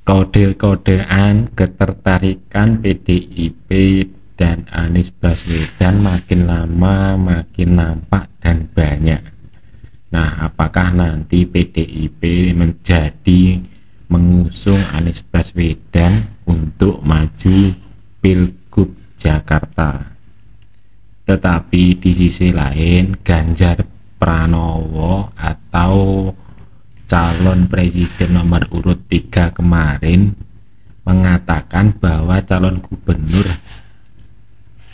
kode-kodean ketertarikan PDIP dan Anies Baswedan makin lama makin nampak dan banyak. Nah, apakah nanti PDIP menjadi mengusung Anies Baswedan untuk maju Pilgub Jakarta? Tetapi di sisi lain, Ganjar Pranowo atau calon presiden nomor urut 3 kemarin mengatakan bahwa calon gubernur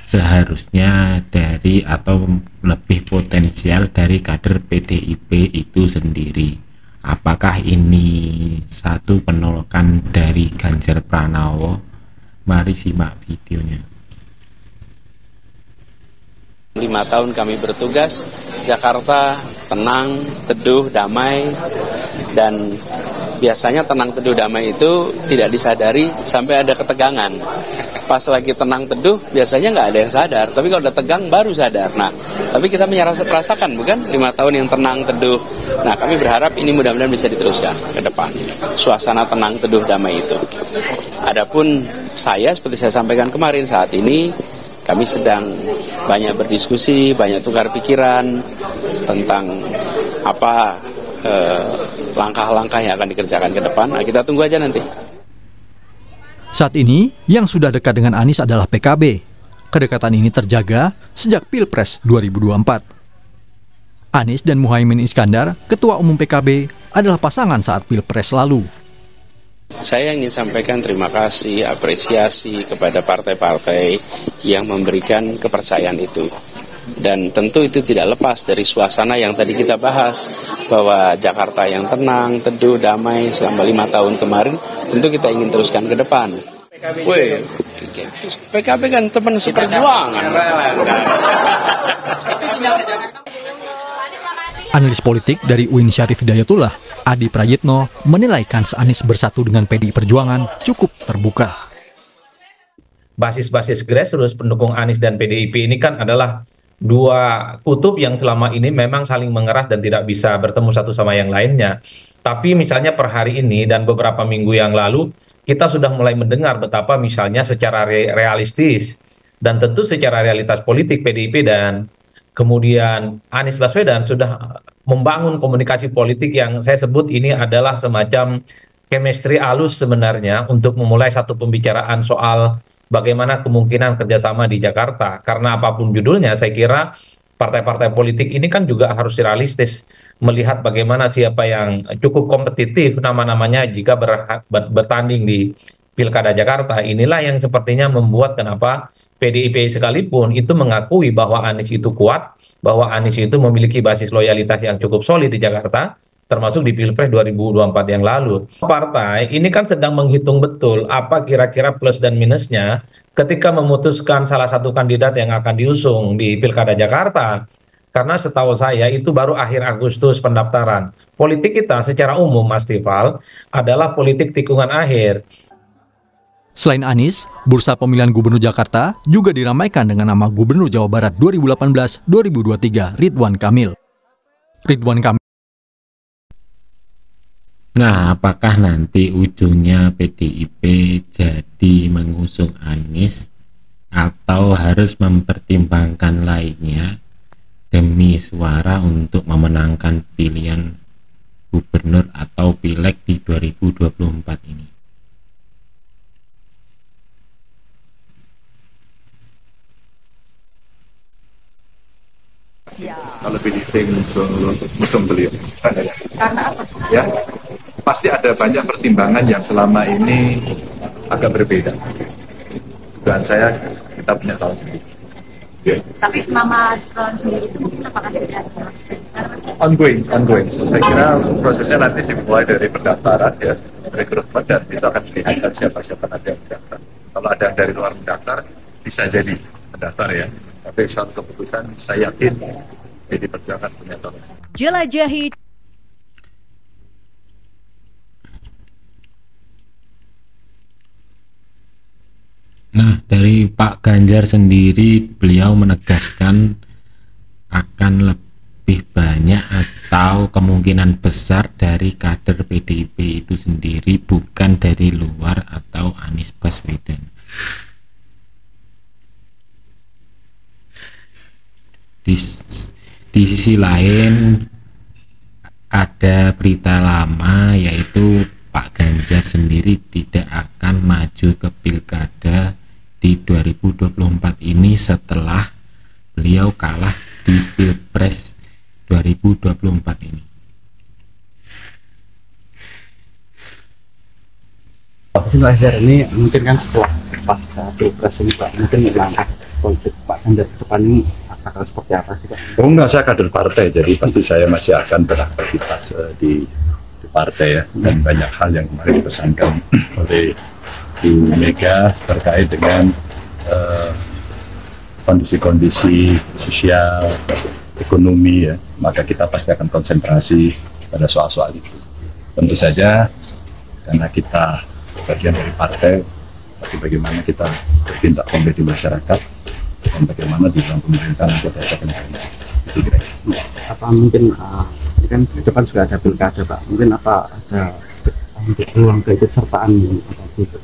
seharusnya dari atau lebih potensial dari kader PDIP itu sendiri. Apakah ini satu penolakan dari Ganjar Pranowo? Mari simak videonya. 5 tahun kami bertugas, Jakarta tenang, teduh, damai, dan biasanya tenang, teduh, damai itu tidak disadari sampai ada ketegangan. Pas lagi tenang, teduh, biasanya nggak ada yang sadar, tapi kalau udah tegang baru sadar. Nah, tapi kita merasakan bukan 5 tahun yang tenang, teduh. Nah, kami berharap ini mudah-mudahan bisa diteruskan ke depan. Suasana tenang, teduh, damai itu. Adapun saya, seperti saya sampaikan kemarin, saat ini kami sedang banyak berdiskusi, banyak tukar pikiran tentang apa langkah-langkah yang akan dikerjakan ke depan. Nah, kita tunggu aja nanti. Saat ini, yang sudah dekat dengan Anies adalah PKB. Kedekatan ini terjaga sejak Pilpres 2024. Anies dan Muhaimin Iskandar, Ketua Umum PKB, adalah pasangan saat Pilpres lalu. Saya ingin sampaikan terima kasih, apresiasi kepada partai-partai yang memberikan kepercayaan itu. Dan tentu itu tidak lepas dari suasana yang tadi kita bahas, bahwa Jakarta yang tenang, teduh, damai selama 5 tahun kemarin, tentu kita ingin teruskan ke depan. Weh, PKB kan teman seperjuangan. Analis politik dari UIN Syarif Hidayatullah, Adi Prayitno, menilai kans Anies bersatu dengan PDI Perjuangan cukup terbuka. Basis-basis grassroots pendukung Anies dan PDIP ini kan adalah dua kutub yang selama ini memang saling mengeras dan tidak bisa bertemu satu sama yang lainnya. Tapi misalnya per hari ini dan beberapa minggu yang lalu, kita sudah mulai mendengar betapa misalnya secara realistis dan tentu secara realitas politik PDIP dan kemudian Anies Baswedan sudah membangun komunikasi politik yang saya sebut ini adalah semacam chemistry halus sebenarnya untuk memulai satu pembicaraan soal bagaimana kemungkinan kerjasama di Jakarta. Karena apapun judulnya, saya kira partai-partai politik ini kan juga harus realistis melihat bagaimana siapa yang cukup kompetitif nama-namanya jika bertanding di Pilkada Jakarta. Inilah yang sepertinya membuat kenapa PDIP sekalipun itu mengakui bahwa Anies itu kuat, bahwa Anies itu memiliki basis loyalitas yang cukup solid di Jakarta, termasuk di Pilpres 2024 yang lalu. Partai ini kan sedang menghitung betul apa kira-kira plus dan minusnya ketika memutuskan salah satu kandidat yang akan diusung di Pilkada Jakarta. Karena setahu saya itu baru akhir Agustus pendaftaran. Politik kita secara umum, Mas Tifal, adalah politik tikungan akhir. Selain Anies, bursa pemilihan Gubernur Jakarta juga diramaikan dengan nama Gubernur Jawa Barat 2018-2023 Ridwan Kamil. Nah, apakah nanti ujungnya PDIP jadi mengusung Anies atau harus mempertimbangkan lainnya demi suara untuk memenangkan pilihan gubernur atau pileg di 2024 ini? Kalau PDIP mengusung beliau, karena apa? Ya, pasti ada banyak pertimbangan yang selama ini agak berbeda. Dan saya kita punya calon sendiri. Yeah. Tapi nama calon sendiri itu mungkin apakah sudah ongoing. Saya kira prosesnya nanti dimulai dari pendaftaran ya, rekrutmen, dan itu akan dilihat siapa nanti yang mendaftar. Kalau ada yang dari luar mendaftar, bisa jadi mendaftar ya. Tapi soal keputusan saya yakin jadi Perjuangan punya calon. Jelajahi. Nah, dari Pak Ganjar sendiri, beliau menegaskan akan lebih lebih banyak atau kemungkinan besar dari kader PDIP itu sendiri, bukan dari luar atau Anies Baswedan. Di sisi lain ada berita lama, yaitu Pak Ganjar sendiri tidak akan maju ke pilkada di 2024 ini setelah beliau kalah di Pilpres 2024 ini. Pak Ganjar ini mungkin kan setelah pasca Pilpres ini Pak, mungkin langkah politik Pak Ganjar ke depan ini akan seperti apa sih Pak? Oh enggak, saya kader partai, jadi pasti saya masih akan beraktivitas di partai ya, dan banyak hal yang kemarin dipesankan oleh Bu Mega terkait dengan kondisi-kondisi sosial, ekonomi ya, maka kita pasti akan konsentrasi pada soal-soal itu. Tentu saja karena kita bagian dari partai, pasti bagaimana kita bertindak konkret di masyarakat dan bagaimana di dalam pemerintahan kita akan itu kira-kira. Apa mungkin ini kan ke depan sudah ada pilkada Pak, mungkin apa ada untuk peluang keikutsertaan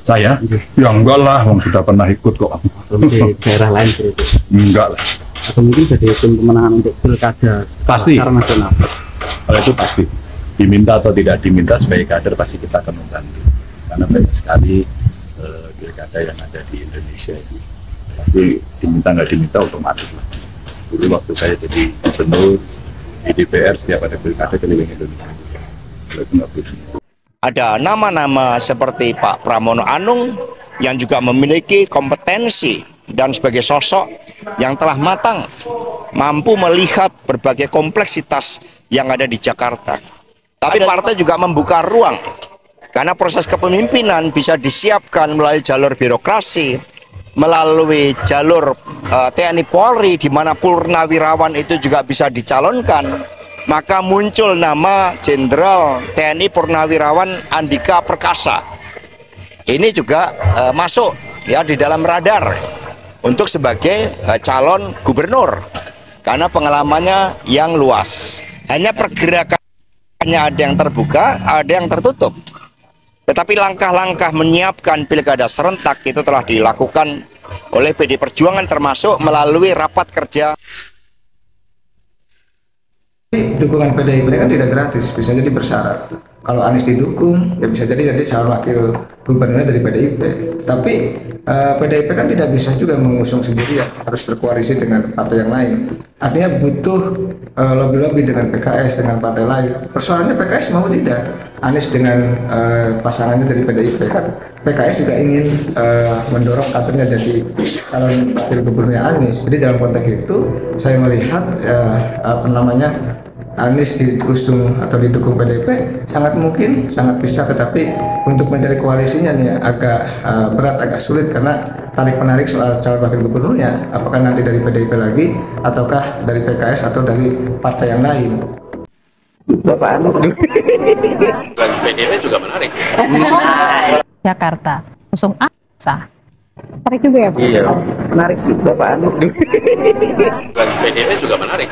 Saya? Ya enggak lah, sudah pernah ikut kok. atau di daerah lain gitu? Enggak lah. Atau mungkin jadi tim pemenangan untuk pilkada Pasti. secara nasional? Kalau itu pasti, diminta atau tidak diminta sebagai kader pasti kita akan membantu, karena banyak sekali pilkada yang ada di Indonesia ini. Pasti diminta nggak diminta otomatis lah. Dulu waktu saya jadi gubernur di DPR, setiap ada pilkada keliling Indonesia. Kalau itu nggak perlu. Ada nama-nama seperti Pak Pramono Anung yang juga memiliki kompetensi dan sebagai sosok yang telah matang, mampu melihat berbagai kompleksitas yang ada di Jakarta. Tapi partai juga membuka ruang, karena proses kepemimpinan bisa disiapkan melalui jalur birokrasi, melalui jalur TNI Polri, di mana purnawirawan itu juga bisa dicalonkan. Maka muncul nama Jenderal TNI Purnawirawan Andika Perkasa. Ini juga masuk ya di dalam radar untuk sebagai calon gubernur, karena pengalamannya yang luas. Hanya pergerakannya ada yang terbuka, ada yang tertutup. Tetapi langkah-langkah menyiapkan pilkada serentak itu telah dilakukan oleh PD Perjuangan, termasuk melalui rapat kerja. Dukungan PDIP kan tidak gratis, bisa jadi bersyarat. Kalau Anies didukung, ya bisa jadi calon wakil gubernurnya dari PDIP. Tapi PDIP kan tidak bisa juga mengusung sendiri, ya harus berkoalisi dengan partai yang lain. Artinya butuh lobby-lobby dengan PKS, dengan partai lain. Persoalannya PKS mau tidak? Anies dengan pasangannya dari PDIP, kan PKS juga ingin mendorong kadernya jadi calon wakil gubernurnya Anies. Jadi dalam konteks itu saya melihat Anies diusung atau didukung PDIP sangat mungkin, sangat bisa, tetapi untuk mencari koalisinya nih agak berat, agak sulit, karena tarik menarik soal calon wakil gubernurnya, apakah nanti dari PDIP lagi ataukah dari PKS atau dari partai yang lain. Bapak Anies. PDIP juga menarik. Jakarta, usung ASA. Menarik juga ya Pak? Iya, menarik Bapak Anies. PDIP juga menarik.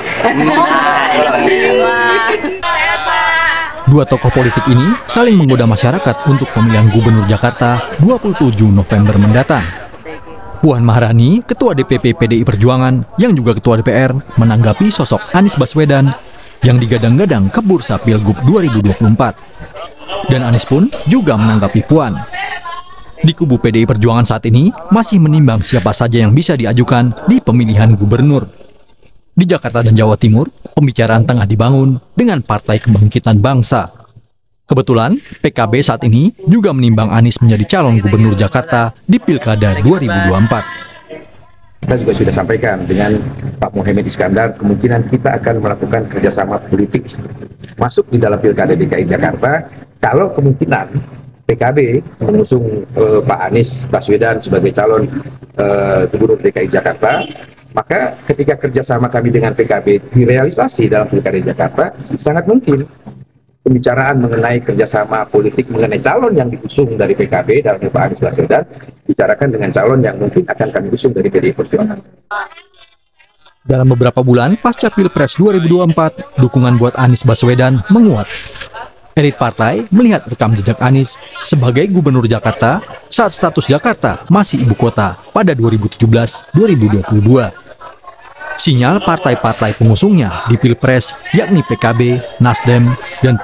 Dua tokoh politik ini saling menggoda masyarakat untuk pemilihan gubernur Jakarta 27 November mendatang. Puan Maharani, Ketua DPP PDI Perjuangan yang juga Ketua DPR, menanggapi sosok Anies Baswedan yang digadang-gadang ke bursa Pilgub 2024. Dan Anies pun juga menanggapi Puan. Di kubu PDI Perjuangan saat ini masih menimbang siapa saja yang bisa diajukan di pemilihan gubernur. Di Jakarta dan Jawa Timur, pembicaraan tengah dibangun dengan Partai Kebangkitan Bangsa. Kebetulan, PKB saat ini juga menimbang Anies menjadi calon gubernur Jakarta di Pilkada 2024. Kita juga sudah sampaikan dengan Pak Muhaimin Iskandar, kemungkinan kita akan melakukan kerjasama politik masuk di dalam Pilkada DKI Jakarta, kalau kemungkinan PKB mengusung Pak Anies Baswedan sebagai calon gubernur DKI Jakarta, maka ketika kerjasama kami dengan PKB direalisasi dalam Pilkada Jakarta, sangat mungkin pembicaraan mengenai kerjasama politik mengenai calon yang diusung dari PKB dalam Pak Anies Baswedan, bicarakan dengan calon yang mungkin akan kami usung dari PDI Perjuangan. Dalam beberapa bulan pasca Pilpres 2024, dukungan buat Anies Baswedan menguat. Elit partai melihat rekam jejak Anies sebagai gubernur Jakarta saat status Jakarta masih ibu kota pada 2017-2022. Sinyal partai-partai pengusungnya di Pilpres yakni PKB, Nasdem, dan